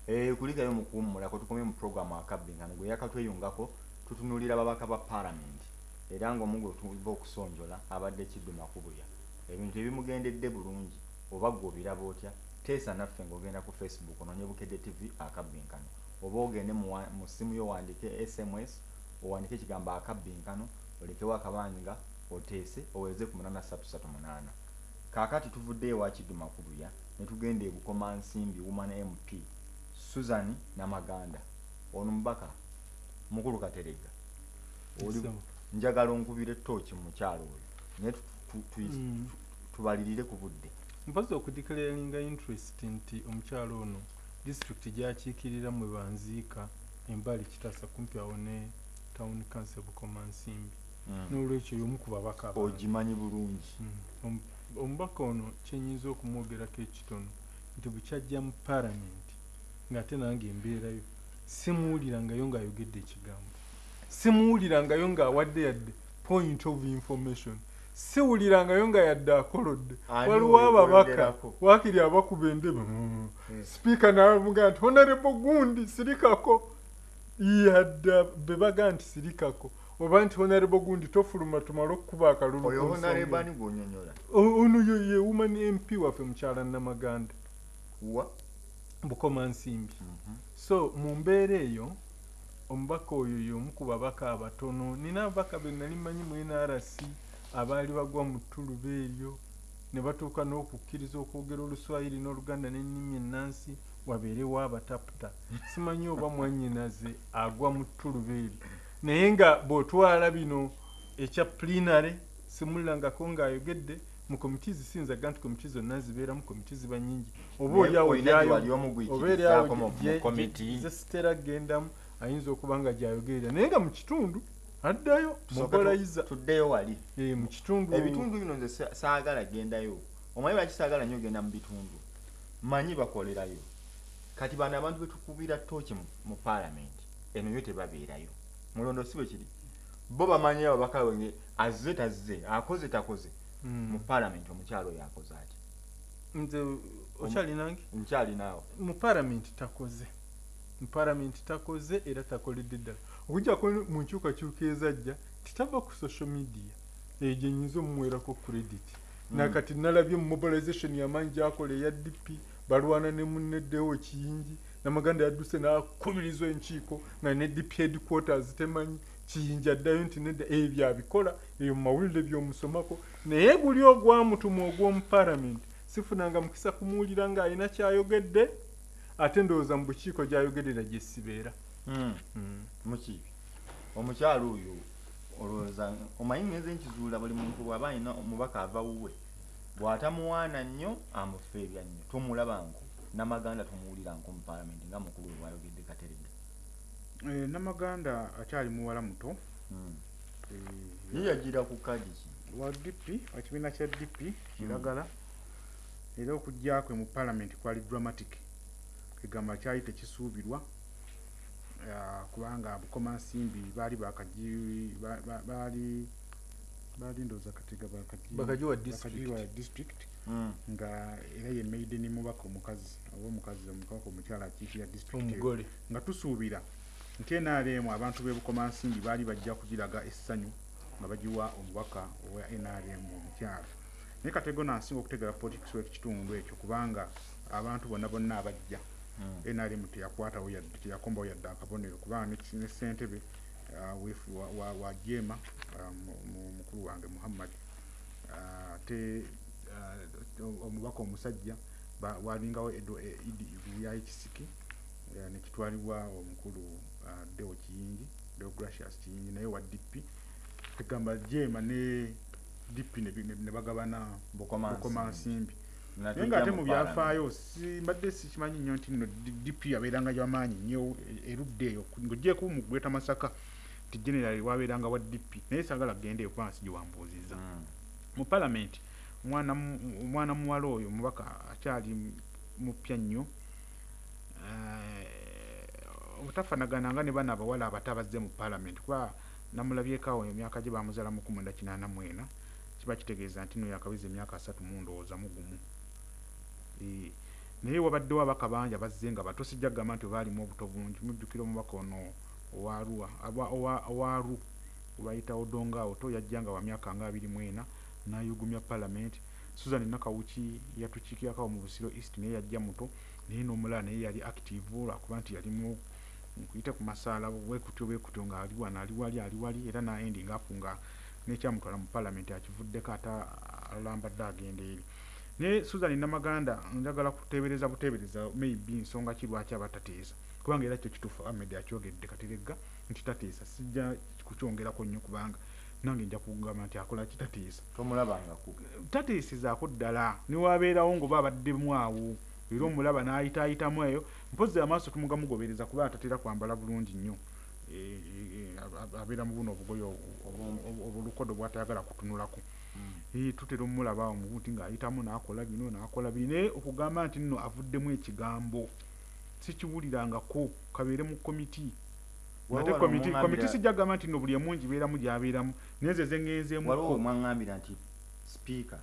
Kulikayo mukuwummula ko tukomye mu program akabbingano gwe yakatweyungako tutunulira ababaka ba parliament era ng'omugo tuba okusonjola abadde Kiddu Makubuya ebintu ebimugendedde bulungi oba gwe obiraba otya teesa naffe ng'ogenda ku Facebook onoonye Bukedde TV akabbinkano oba ogende mu ssimu yo wandike SMS owandike ekigambo akabbinkano olekewo akabanga oteese oweze ku 8338 kaakati tuvuddeyo wa Kiddu Makubuya ne tugenda e Bukomansimbi Woman MP Susan Namaganda ono mubaka mukulu Kateregga oli njagala onkubire tochi mu kyalo oyo ne tubalirire ku budde mpaze okudeclaringa interest nti omukyalo ono district gyakiikirira mwe banziika embali kitasa kumpi awo ne town council Bukomansimbi n'olwekyo y'omu ku babaka ogimanyi bulungi omubaka ono kyenyinza okumwogerako ekitono nti bukyajja mu parliament ng'ate nange embeerayo simuwulirangayo ng'ayogedde ekigambo simuwulirangayo ng'awadde yadde point of information siwulirangayo nga yadde akolodde waliwo ababaka waakiri abakuba endebe sipiika n'abavuga nti honorable Gundi sirikako yadde bebaga nti sirikako oba nti honorable Gundi tofuluma tumale okukuba akalulu oyo honorable ani gw'onyonyola ono ye woman MP waffe mukyala Namaganda wa Bukomansimbi so mu mbeera eyo omubaka oyo y'omu ku babaka abatono nina ababaka be nali manyi mu NRC abaali bagwa mu ttuluba eryo ne batuuka n'okukkiriza okwogera Oluswayiri n'Oluganda n'ennimi ennansi wabeerewo abataputa simanyi oba mwannyinaze agwa mu ttuluba eryo naye nga bw'otwala bino ekya plenary simulirangako ng'ayogedde mu komitizi sinzaga nti komiti zonna zibeeramu komiti ziba nnyingi oba oliawo ze sitera agendamu ayinza okuba nga gyayogerera naye nga mu kitundu addayo mubalayiza tuddeyo wali mu kitundu ebitundu bino nze saagala gendayo omanyi lwaki saagala nnyo ogenda mu bitundu manyi bakolerayo kati bano abantu betukubira tooki mu parliament eno yo tebabeerayo mulondo si bwe kiri bo bamanyi ababaka wenge azze tazze akoze takoze mu parliament omukyalo yakoze ati nze okyalinange nkyalinawo mu parliament takoze era takoledde ddala okujjako mu nkyukakyuka ezajja titava ku social media egyo nyinza omumwerako credit nakati nalabye mu mobilization y'amaanyi gyakola eya DP balwana ne munneddewo Kiyingi Namaganda yadduse n'akubiriza enkiiko nga ne DP headquarters temanyi Kiyingi addayo nti nedda ebyo abikola eyo mu mawulire by'omusomako naye guli ogwamutuma ogw'omu parliament sifunanga mukisa kumuwulira ng'alina kyayogedde ate ndowooza mu bukiiko gy'ayogerera gye sibeera mukiibi omukyalo oyo olowooza omanyi ngenze nkizuula buli muntu bw'aba alina omubaka ava wuwe bw'atamuwaana nnyo amufa ebya nnyo tomulabanko Namaganda tumuwuliranko mu parliament nga mukulu we bw'ayogedde Kateregga Namaganda akyali muwala muto ye yagira ku kadi ki wa DP ekibiina kya DP kiragala era okujja kwe mu parliament kwali dramatic kigamba kyali tekisuubirwa kubanga Bukomansimbi baali baali ndoza Katega bakajiwa district nga era ye maiden mubaka omukazi omukaka omukyala akiikira district omugole nga tusuubira nti NRM abantu b'e Bukomansimbi baali bajja kugiraga essanyu nga bagiwa omubaka owa NRM omukyala naye Katego n'asinga okutegera politics w'ekitundu ekyo kubanga abantu bonna abajja NRM teyakwatawo yadde teyakombawo yadde akabonero kubanga ne ssentebe wa Jema mukulu wange Muhammad ate omubaka omusajja walingawo ya ekisiki nekitwalibwa omukulu Deo Kiyingi Deo Gracious Kiyingi naye wa DP tegamba Jema ne DP ne bagabana Bukomansimbi naye nga ate mu byafaayo mbadde sikimanyi nnyo nti nno DP yabeeranga y'amaanyi nnyo erudde eyo ng'ogyeko mu Greater Masaka ti generali wabeeranga wa DP naye saagala genda eyo kubanga sigiwambuuzizza mu parliament omwana muwala oyo omubaka akyali mupya nnyo obutafaanagananga ne bano abawala abato abazze mu parliament kuba namulabyeko emyaka gye baamuzaala mu 1984 kiba kitegeeza nti no yakabiza emyaka 3 mu ndowooza mu gumu naye wabaddewo abaka bangi abazze nga bato sijja kugamba nti baalimu obuto bungi mujjukira omubaka ono owaaru bayita Odonga Oto yajja nga wa myaka nga 24 n'ayugumya palamenti. Susan Nakawuki yatukiikirako mu Busiro East naye yajja muto naye n'omulala naye yali active lwakuba nti yalimu nkuyite ku masaala bwekutyo nga ali wali era ending up nga nekyamutwala mu palamenti akivuddeko ate alambadde agenda eri. Naye Susan Namaganda njagala kuteebereza maybe nsonga ki lwaki abatateesa kubanga era kyo kituufu Ahmed akyogedde Kateregga nti tateesa. Sijja kukyongerako nnyo kubanga nange nja kugamba nti akola kitateesa tomulabangako tateesezaako ddala newabeerawo ngoba abaddemu awo era omulaba n'ayitaayitamu eyo mpozi amaaso tumugamugobereza kuba atatera kwambala bulungi nnyo abeera mu buno obugoye obulukodo bwatayagala kutunulako. Tutera omulaba omubuti ng'ayitamu n'akola bino naye okugamba nti nno avuddemu ekigambo sikiwulirangako kabeere mu komiti ate komiti sijja kugamba nti nno buli emu ngibeeramu gy'abeeramu naye ze zengenzeemu waliwo omwaŋŋambira nti sipiika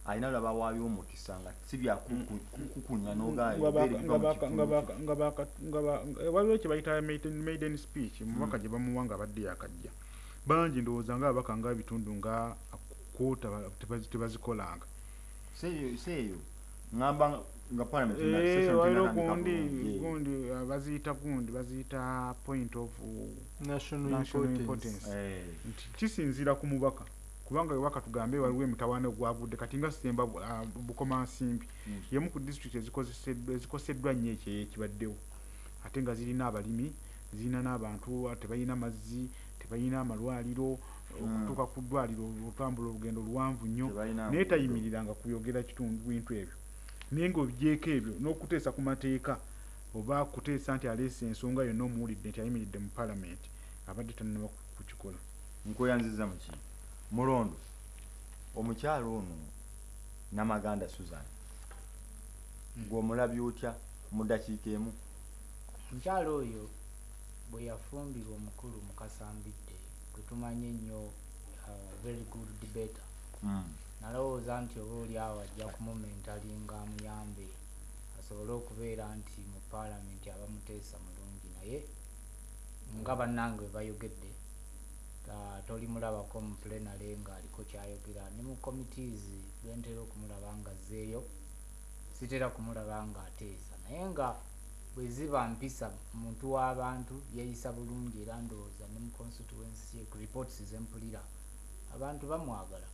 alina laba waayo omukisa nga si byakukunya waliwo kye bayita maiden speech mubaka gye bamuwa nga abadde yakajja bangi ndowooza nga ababaka nga bitundu nga kwota tebazikolanga seeyo ŋŋamba nga parliament waliwo gundi baziyita point of national importance. Kisinziira ku mubaka kubanga webaka tugambe waliwo emitawaana gwavudde kati nga Semba Bukomansimbi yemu ku district ezikoseddwa nnyo ekyo ekibaddewo ate nga zirina abalimi zirina n'abantu tebalina mazzi tebalina amalwaliro okutuuka ku ddwaliro otambula olugendo luwanvu nnyo naye tayimiriranga kuyogera kitundu bintu ebyo naye ng'obigyeko ebyo n'okuteesa ku mateeka oba kuteesa nti aleese ensonga yonna omuwulidde nti ayimiridde mu palamenti abadde tannaba kukikola. nkweyanziza muki mulondo omukyalo ono Namaganda Susan gw'omulabye otya mu ddakiika emu? Omukyalo oyo bwe yafumbirwa omukulu mu Kasambidde gwe tumanye ennyo very good debater nalowooza nti oba oli awo ajja kumumentalinga amuyambe asobole okubeera nti mu palamenti abamuteesa mulungi naye nga bannange bayogedde tolimulabako mu plenary ng'aliko kyayogera ne mu committees bwentera okumulaba nga azzeeyo sitera kumulaba nga ateesa naye nga bwe ziba mpisa muntu w'abantu yeeyisa bulungi era ndowooza ne mu constituency ku reports zempulira abantu bamwagala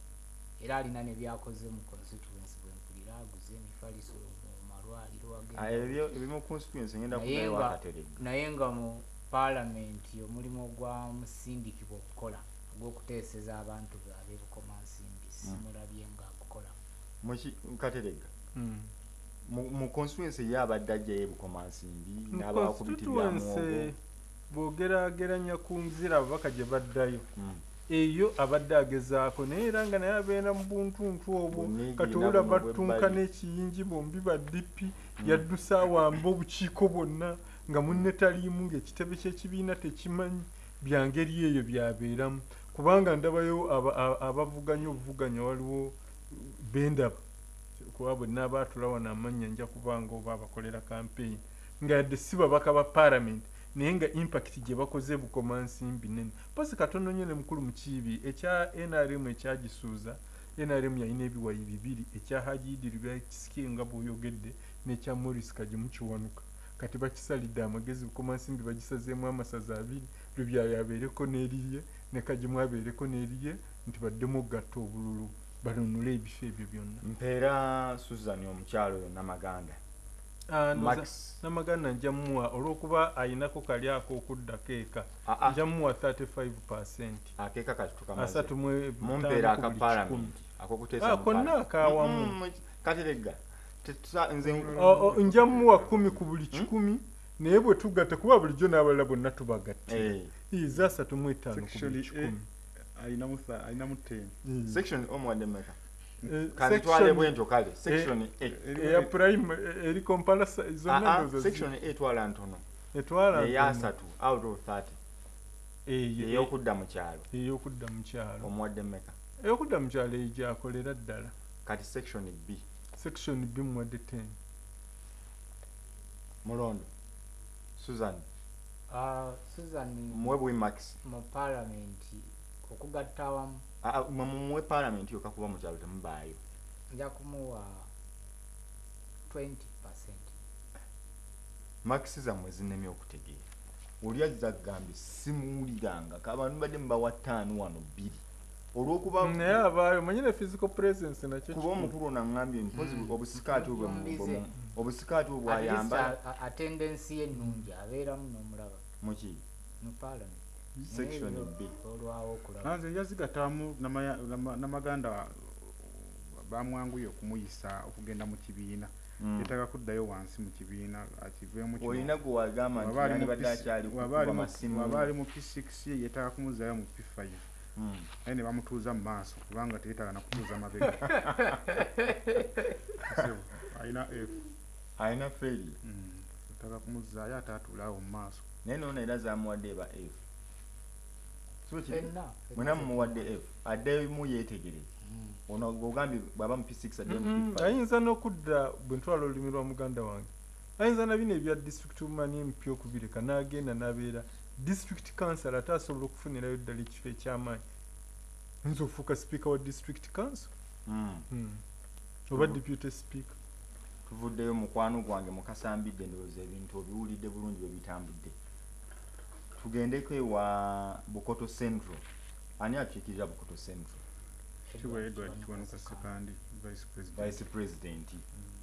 era alina ne byakoze mu constituency bwempulira aguze emifaliso mu malwaliro ebimu constituency ngenda kugayo Kateregga naye nga mu palamenti omulimu ogwamusindikibwa okukola ogw'okuteeseza abantu baabe Bukomansimbi simulabye nga akukola Kateregga mu constituency yabadde ajjayo Bukomansimbi n'abakubitibwamuogo bw'ogeraageranya ku nzira ababaka gye baddayo eyo abadde agezaako naye era nga naye abeera mu buntuntu obwo katowola battunka n'ekiyingi bombi baddipi yaddusa awamba obukiiko bwonna nga munne taliimu ng'ekitebe ky'ekibiina tekimanyi bya ngeri eyo byabeeramu kubanga ndabayo abavuganya obuvuganya waliwo bendaba kuba bwe n'abaatula wano amannya nja kubanga oba abakolera campaign nga yadde si babaka ba palamenti naye nga impact gye bakoze Bukomansimbi nene pasi katono nnyo ne mukulu mukiibi ekya NRM ekyagisuuza NRM yalina ebiwayi 2 ekya Haji Idiri byakisikie nga bw'oyogedde n'ekya Morris Kagimu Kiwanuka kati bakisalidde amagezi Bukomansimbi bagisazeemu amasaza 2 Lubyayo abeereko n'eriye ne Kagimu abeereko n'eriye nti baddemu okugatta obululu balonole ebifo ebyo byonna. Mpeera Susan omukyalo oyo Namaganda Namaganda nja muwa olw'okuba ayinako kali ako okuddako eka nja muwa 35%. Akeeka kati tukamaze asatu mumpeera aka palamenti akokuteesa konna akawamu Kateregga nja muwa 10 ku buli 100 naye bwe tugatta kuba bulijjo n'abalala bonna tubagatte iza 35 ku buli 100 ayina mu 10 section omuwadde mmeka kale twale bwentyo kale section ya prime eri comparison zonna ndozo section etwala ntono etwala ya 3 out of 30 eyokudda mu kyalo eyokudda mu kyalo omuwadde mmeka eyokudda mu kyalo ejja akolera ddala kati section B muwadde 10 Mulondo Susan Susan muwe Max mu parliament okugatta awamu muwe parliament yo kakuba mu kyalo temubaayo nja kumuwa 20%. Max zammwe zinemye okutegeera oli azza gambye simuwuliranga kabantu badde mubawa 5 wano 2 olwokuba naye abaayo manyine physical presence nakyo kuba omukulu nangambye mpozi obusikaati obusikaati obwayamba attendance ye nnungi abeeramu n'omulaba muki mu parliament section B olwawo okulaba nanze njazigatamu namaganda bamwanguye okumuyisa okugenda mu kibiina yetaaga kuddayo wansi mu kibiina akiveemu olina gwe wagamba nti yani badde akyali kukuba masimu waba ali mu P6 ye yetaaga kumuzaayo mu P5 naye ne bamutuuza mu maaso kubanga teyetaaga nakutuuza mabega alina failure yetaaga kumuzaayo ate atuulaawo mu maaso naye noona era zamuwadde eba F mwena mumuwadde F addemu yeetegereze ono ogambye bwaba mu P6 adde mu P5 ayinza n'okudda bwe ntwala olulimi lwa muganda wange ayinza na bino ebya district mani MP okubireka n'agenda n'abeera district council ate asobola okufunirayo ddala ekifo eky'amaanyi ayinza okufuuka speaker wa district council oba deputy speaker. Tuvuddeyo mukwano gwange mukasambidde ndowooza ebintu obiwulidde bulungi bwe bitambudde tugendeko ewa Bukoto Central ani akiikirira Bukoto Central Kiwe Edward Kiwanuka Sekandi vice president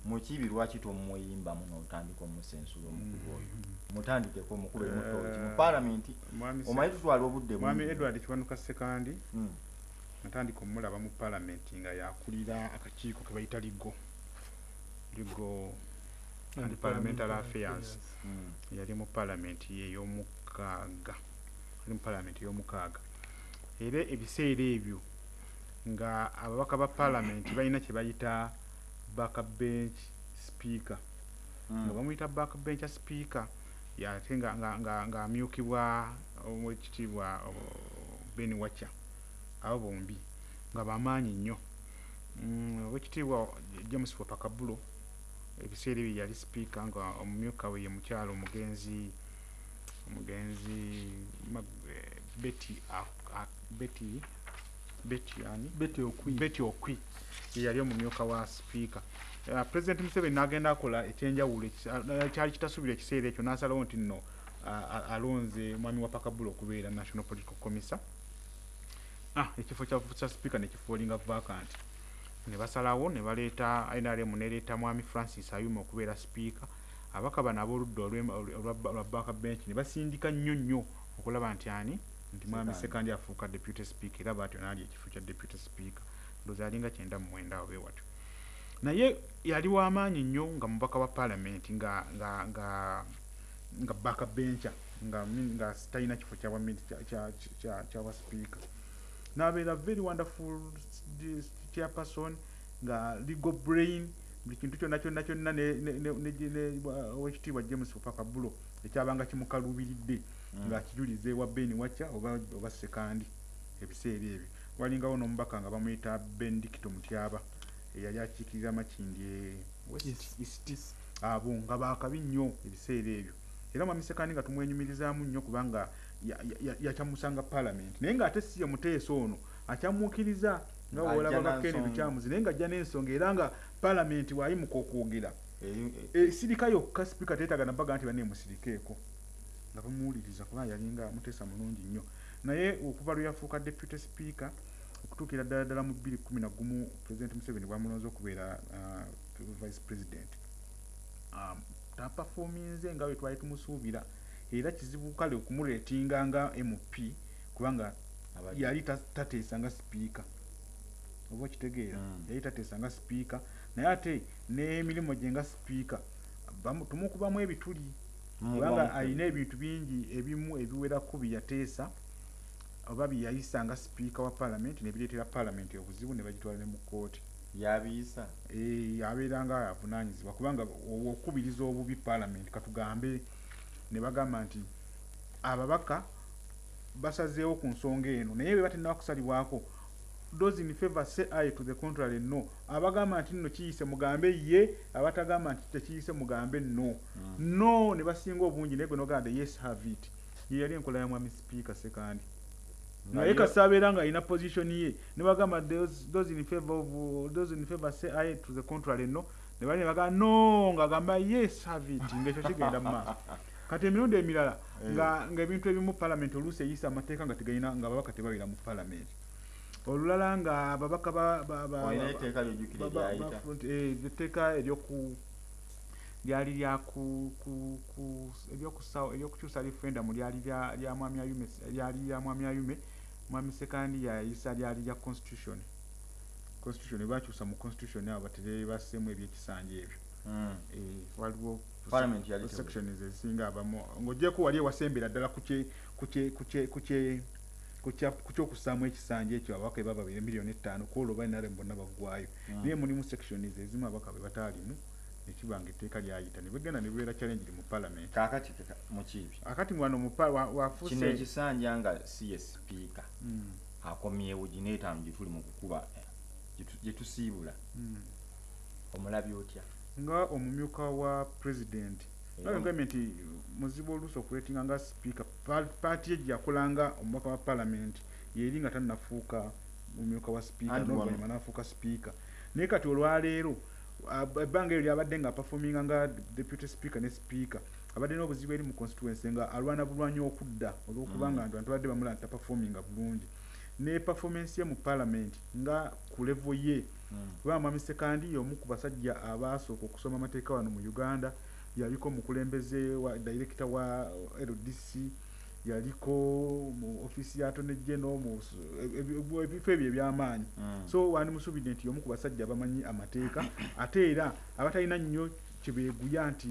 mukibi lwaki tomuyimba muno otandika omusensula omukulu oyo mutandikeko omukulu omutoki mu parliament omanyi tutwala obudde mwami Edward Kiwanuka Sekandi natandika omulaba mu parliament nga yakulira akakiiko ke bayita ligo and parliamentary affairs yali mu parliament ey'omukaaga era ebiseera ebyo nga ababaka ba parliament balina kye bayita backbench speaker nga bamuyita backbench speaker yate nga amyukibwa omwekitiibwa Ben Wacha abo bombi nga bamaanyi nnyo omwekitiibwa James Wapakabulo ebiseera ebyo yali speaker nga omumyuka we ye mukyalo omugenzi Betty Okwi yali omumyuka wa speaker. President Museveni n'agenda akola ekyenjawulo ekyali kitasuubira ekiseera ekyo n'asalawo nti nno alonze mwami Wapakabulo okubeera National Political Commissar. Ekifo kya speaker ne kifoolinga vacant. Ne basalawo ne baleeta NRM n'ereeta mwami Francis Ayuma okubeera speaker. Abaka bano ab'oludda olwa backbench ne basindika nnyo okulaba nti mwami Sekandi afuuka deputy speaker era bw'atyo n'ali ekifo kya deputy speaker. Ndowooza alinga 99 awo bw'atyo. Naye yali w'amaanyi nnyo nga mubaka wa parliament nga backbencher nga talina kifo kya speaker. N'abeera very wonderful chairperson nga legal brain buli kintu kyonna owekitiibwa James Wapakabulo ekyabanga kimukaluubiridde ng'akijuliza ewa Ben Wacha oba Sekandi ebiseera ebyo. Walingawo n'omubaka nga bamuyita Benedicto Mutyaba eyali akiikirira Makindye East abo nga baakabi nnyo ebiseera ebyo. Era mwami Sekandi nga tumwenyumirizaamu nnyo kubanga yakyamusanga parliament naye ng'ate si ye muteesa ono akyamuukiriza nga olaba Kennedy Kyamuzi naye ng'ajja n'ensonga era nga parliament waayimuka okwogera sirika yokka speaker teetaaga nabaga nti banne musirikeeko nga bamuwuliriza kubanga yalinga muteesa mulungi nnyo. Naye okuva lwe yafuuka deputy speaker okutuukira ddala mu 2011 President Museveni bw'amulonze okubeera vice president tapafominze nga bwe twali tumusuubira era kizibu kale okumuleetinga nga MP kubanga yali tateesa nga speaker oba okitegeera yali tateesa nga speaker naye ate n'emirimu gye nga speaker tumukubamu ebituli kubanga alina ebintu bingi ebimu ebiwerako bye yateesa oba bye yayisa nga speaker wa parliament ne bireetera parliament obuzibu ne bagitwala ne mu kkooti yabiyisa abeeranga avunaanyizibwa kubanga okubiriza obubi parliament katugambe ne bagamba nti ababaka basazeewo ku nsonga eno naye bwe batenna kusalibwako those in favor say aye, to the contrary no. Abagamba nti nno kiyise mugambe ye, abatagamba nti tekiyise mugambe no. No ne basinga obungi naye gwe nogamba yes have it. Ye yali enkola ya mwami speaker sekandi. Naye kasabeera nga alina position ye ne bagamba those in favor say aye, to the contrary no. Ne bali bagamba no ng'agamba yes have it ng'ekyo kigenda mu maaso. Kati emirundi emirala nga ebintu ebimu parliament oluusi eyisa amateeka nga tegayina nga babaka tebabeera mu parliament. Olulala nga babaka etteeka lyali eryokukyusa referendum lyali lya mwami Ayume, mwami Sekandi yayisa lyali lya constitution bakyusa mu constitution abo batere baseemu ebyekisanja ebyo. Waliwo parliament yali section ezisinga abamu ng'ogyeko wali ewasembera ddala kukyokusaamu ekisanja ekyo ababaka baba 2 million kwolwo balina bonna baggwayo. Naye mulimu section ezimu ababaka be bataalimu ekibanga etteeka lyayita ne bagenda ne beera challenge mu parliament. Kaakati mukibi akati wano wafuse kino ekisanja nga si ye speaker akomyewo gino 5 gye tuli mu kukuba gye tusiibula. Omulabye otya nga omumyuka wa president government muzibu oluusi okuleetinga nga speaker party ejjakulanga omubaka wa parliament yeri nga tannafuuka omumyuka wa speaker n'oluvannyuma n'afuuka speaker. Naye kati olwaleero ebbanga eryo lyabadde nga performinga nga deputy speaker ne speaker abadde n'obuzibu eri mu constituency nga alwana bulwanyi okudda olw'okubanga abantu badde bamula nti taperforminga bulungi ne performance ye mu parliament nga ku level ye. Mwami Sekandi y'omu ku basajja abaasooka okusoma amateeka wano mu Uganda, yaliko omukulembeze wa director wa LDC, yaliko mu office ya Attorney General mu ebifo ebyo eby'amaanyi. So wani musubidde nti y'omu ku basajja abamanyi amateeka ate era abatalina nnyo kibeeguya nti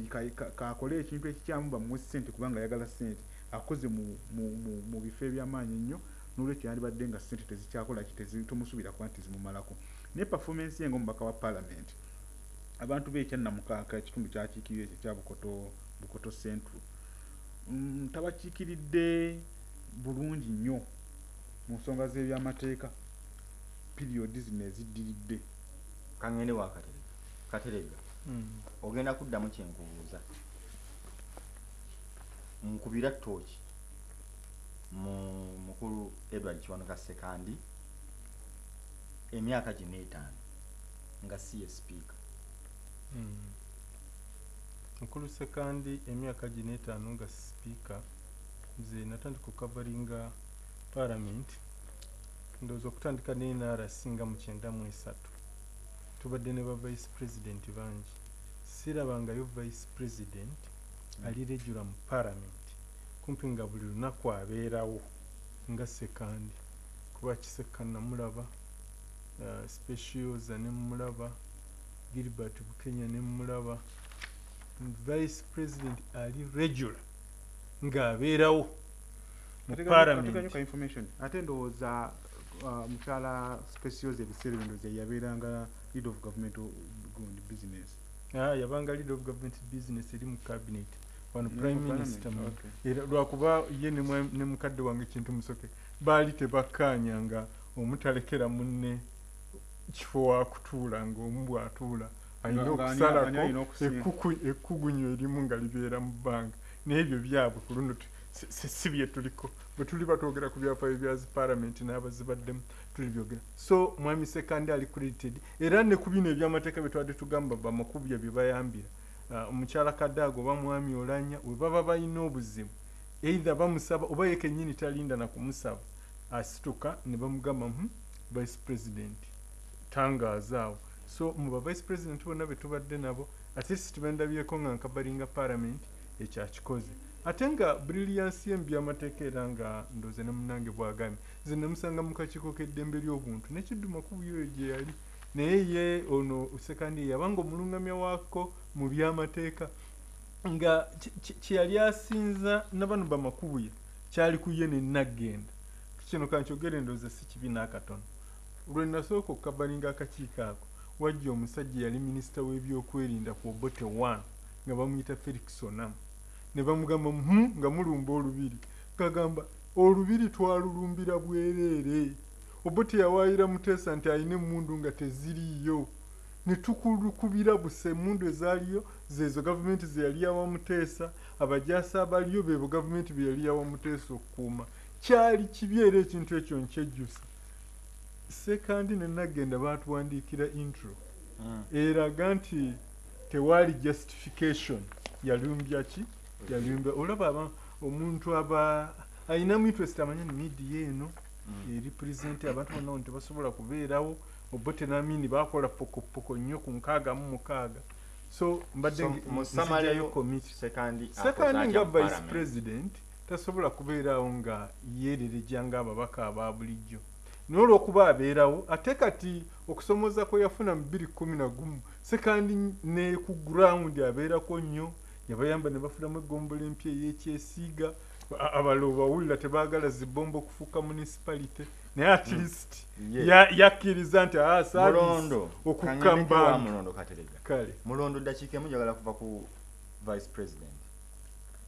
kakole ekintu ekikyamu bamuwe ssente kubanga ayagala ssente akoze mu bifo eby'amaanyi nnyo n'olwekyo yandibadde nga ssente tezikyakola tomusubira kuba nti zimumalako. Ne performance ye ng'omubaka wa parliament abantu b'ekyannamukaaka ekitundu kyakiikirira ekyo kya Bukoto Central tabakiikiridde bulungi nnyo mu nsonga z'ebyamateeka periodi zino eziddiridde. Kangende wa Kateregga ogenda kuddamu kyenkubuuza nkubira ttooki mu mukulu Edward Kiwanuka Sekandi emyaka gino 5 nga si ye speaker. Mukulu Sekandi emyaka gino 5 nga speaker nze natandika okukavaringa parliament ndowooza okutandika ne NRC nga mu 93 tubadde ne ba vice president bangi sirabangayo vice president ali regular mu parliament kumpi nga buli lunaku abeerawo nga Sekandi kuba Kiseka namulaba Specials ne mulaba Gilbert Bukenya ne mulaba vice president ali regular nga abeerawo mu parliament. Information ate ndowooza mukyala Specials ebiseera bino ze yabeeranga lead of government business. Yabanga lead of government business eri mu cabinet wano prime minister era lwakuba ye ne mukadde wange kintu musoke baali tebakkaanyanga omutalekera munne kifo wakutuula ng'omu atuula alina okusalako ekkugunyu erimu nga libeera mu bbanga n'ebyo byabwe ku luno si bye tuliko bwe tuli batwogera ku byafaayo bya parliament n'abazibaddemu tuli byogera. So mwami Sekandi ali credited era ne ku bino ebyamateeka bye twadde tugamba bamakubya bye bayambira omukyala Kadaago oba mwami Olanya we baba balina obuzibu either bamusaba oba ye kennyini talinda na kumusaba asituka ne bamugamba vice president tangazaawo. So mu vice president bonna be tubadde nabo ate situbendabyeko nga nkabalinga parliament ekyakikoze ate nga brilliance y'embi amateeka era nga ndoze ne munange bwagambye nze namusanga mu kakiiko k'eddembe ly'obuntu nekidduma kubuyo gye yali naye ye ono Sekandi yabanga omulungamya waako mu byamateeka nga kyeyali asinza nabano bamakubuya kyali kuye nenagenda kino kankyogere ndooza si kibi n'akatono. Lwe nasooka okukabalinga akakiiko ako wajja omusajja yali minisita w'ebyokwerinda ku Obote 1 nga bamuyita Felix Onam ne bamugamba nga mulumba olubiri kagamba olubiri twalulumbira bwereere Obote yawaayira Muteesa nti alina emmundu nga teziriiyo ne tukulukubira busa emmundu ezaaliyo zeezo gavumenti ze yali yawa Muteesa, abajaasi abaliyo beebo gavumenti be yali yawa Muteesa okukuuma. Kyali kibi era ekintu ekyo nkyejjusa. Sekandi ne nagenda baatuwandiikira intro eraga nti tewaali justification. Yalumbya ki? Yalumbya olaba omuntu aba ayinamu interest amanya ni media eno represent abantu bonna tebasobola kubeerawo. Obote namini bakola pokopoko nnyo ku 66. So mbadde nsijayo committee. Sekandi nga vice president tasobola kubeerawo nga yeerereja ng'ababaka aba bulijjo. N'olwokuba abeerawo ate kati okusomoza kwe yafuna mu 2011 Sekandi ne ku ground abeerako nnyo, yabayamba ne bafunamu eggombolola empya ey'ekyesiiga. Abalo bawulira tebaagala zibombo kufuuka municipality naye at least yakkiriza nti Mulondo okukamba Mulondo Katerega kale Mulondo dakiika emu njagala kuva ku vice president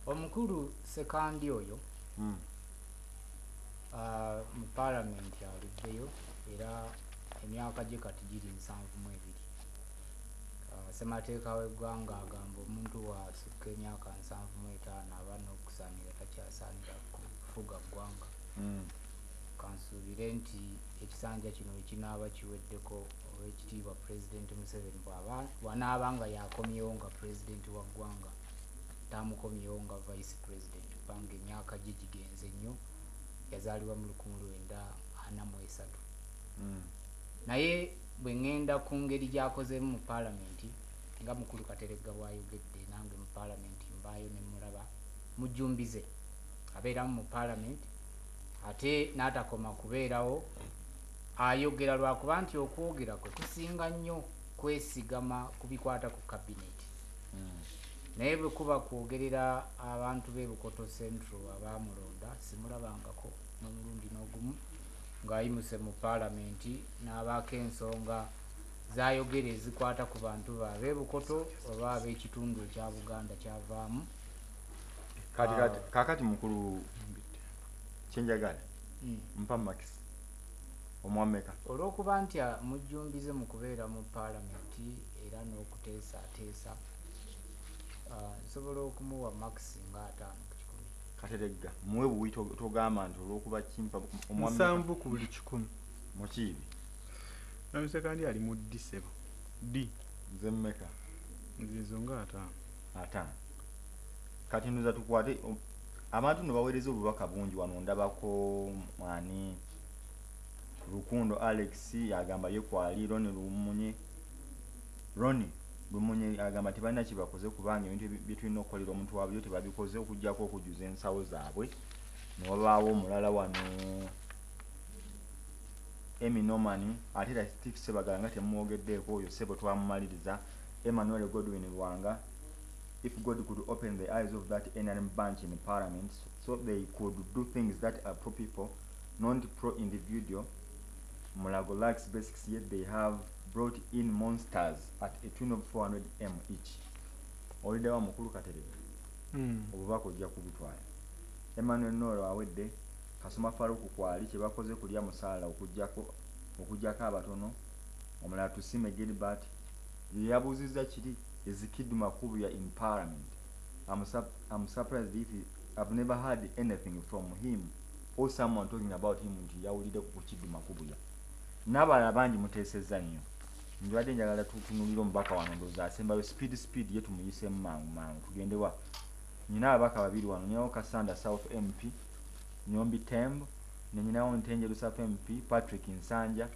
omukulu Sekandi oyo mu parliament aluddeyo era emyaka gye kati giri 72. Ssemateeka w'eggwanga agamba omuntu wasukka emyaka 75 aba n'okusaanira takyasaanira kufuga ggwanga. Kansuubire nti ekisanja kino ekinaaba kiweddeko Oweekitiibwa Pulezidenti Museveni bw'anaaba nga yakomyewo nga pulezidenti wa ggwanga taamukomyewo nga vice president kubanga emyaka gye gigenze nnyo. Yazaalibwa mu 1943. Naye bwe ŋŋenda ku ngeri gy'akozeemu mu paalamenti nga mukulu Kateregga bw'ayogedde nange mu paalamenti mbaayo ne mulaba mujjumbize abeeramu mu paalamenti ate n'atakoma kubeerawo ayogera lwakuba nti okwogera kwe kusinga nnyo kwesigama ku bikwata ku kabineeti. Naye bwe kuba kwogerera abantu b'e Bukoto Central abaamulonda simulabangako n'omulundi n'ogumu ng'ayimuse mu paalamenti n'abaako ensonga z'ayogera ezikwata ku bantu b'ab'e Bukoto oba ab'ekitundu ekya Buganda kyavaamu. Kaakati mukulu kyenjagala mpa makisi omwameka olw'okuba nti mujjumbize mu kubeera mu paalamenti era n'okuteesaateesa nsobola okumuwa makisi nga 5 ku 10. Kateregga muwe buwi togamba nti olw'okuba kimpa omwameka 7 ku buli 100 mukiibi Sekandi ali mu D7 D nze mmeka nzizo nga 5 kati nduza tukwate abantu ne baweereza obubaka bungi wano. Ndabako mwani Lukundo Alex yagamba yekwali Roni Lumunye agamba tebalina kibakoze kubanga ebintu bye tulina okukolera omuntu waabwe tebabikoze okujjako okujuza ensawo zaabwe. Ne wabaawo omulala wano Eminomani ate era Steve Sebagala nga temwogeddeeko oyo Sebo twamumaliriza. Emmanuel Godwin Lwanga, if God could open the eyes of that NRM bunch in parliament so they could do things that are pro people, not pro individual. Mulago lacks basics, yet they have brought in monsters at a tune of 400M each. Olidawa mukulu Katerega obubaka ojja kubutwala. Emmanuel Noro awedde Kasuma Faruku kwali kye bakoze kulya musaala okujjako abatono. Omulala Tusime Gilbert yabuuzizza kiri Ezekiel Makubuya in parliament. I'm surprised if I've never heard anything from him or someone talking about him nti yawulidde ku Kiddu Makubuya. N'abalala bangi muteesezza nnyo. Njwadde njagala tutunulira omubaka wano ndowooza asembayo speed ye tumuyisemu mangu tugendewa. Nyina ababaka babiri wano, nyinawo Kasanda South MP Nyombi Tembo ne nyinawo Ntenjeru South MP Patrick Nsanja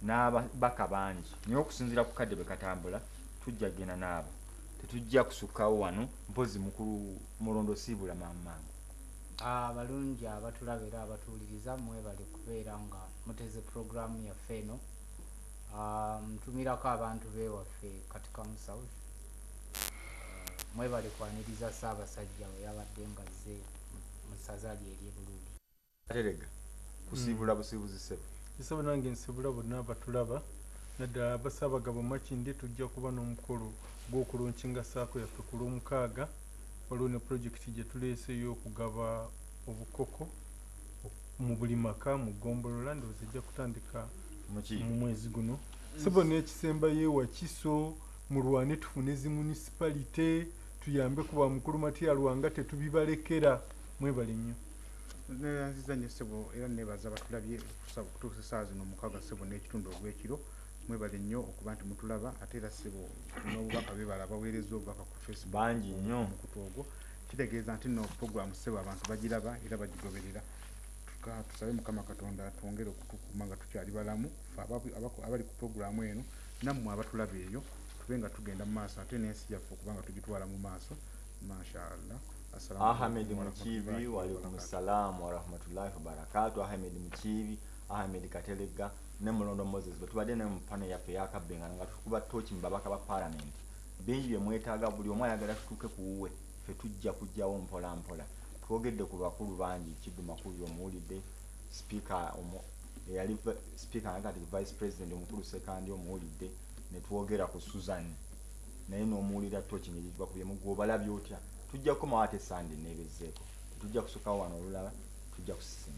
n'ababaka bangi. Naye okusinziira ku kadde bwe katambula tujja genda naabo tetujja kusukkawo wano mpozi mukulu Mulondo siibula mangu. Abalungi abatulaba era abatuwuliriza mwebale kubeera nga muteze puroguramu yaffe eno. Ntumirako abantu beewaffe Katikamu South. Mwebale kwaniriza Ssaabasajja bwe yabadde ngazze mu ssaza lye ery'e Bululi. Katerega kusiibula busiibuzi Ssebo. Ssebo nange nsibula bonna abatulaba naddala abasaabagabo Makinde tujja kuba n'omukolo gw'okulonkinga ssaako yaffe ku Lwomukaaga. Waliwo ne pulojekiti gye tuleeseyo okugaba obukoko mu buli maka mu ggombolola ndowooza ejja kutandika muki mu mwezi guno sebo n'ekisembayo ewa Kiso mulwane tufune zi municipality tuyambe kuba mukulu Matya nga tetubibalekera mwebale nnyo neyanziza nnyo ssebo era nebaza batulabye kusaba kutuusa essaawa zino mukaaga ssebo n'ekitundu ogw'ekiro mwebale nnyo okuba nti mutulaba ate era ssebo n'obubaka bebala baweereza obubaka ku Facebook bangi nnyo omukutu ogwo kitegeeza nti no puroguramu ssebo abantu bagiraba era bagigoberera tusabe mukama katonda twongere okutukuuma nga tukyali balamu abali ku puroguramu eno nammwe abatulaba eyo tube nga tugenda mu maaso ate n'ensi yaffe okuba nga tugitwala mu maaso mashallah. Ahmed Mukibi waalaikum salaam wa rahmatullahi wa barakatuh. Ahmed Mukibi, Ahmed Katelega ne Mulondo Moses betubadde ne mu panel yaffe yakabbenga nga tukuba tochi mu babaka ba parliament bingi bye mwetaaga buli omu ayagala tutuuke kuwuwe ffe tujja kujjawo mpola mpola twogedde ku bakulu bangi Kiddu Makulu omuwulidde speaker eyali speaker nakati vice president omukulu sekandi omuwulidde ne twogera ku Susan naye n'omuwulira tochi nyigibwa kubye mugobalabye otya tujja kukomawo ate Sande nebezeeko tujja kusukawo wano olulala tujja kusisinga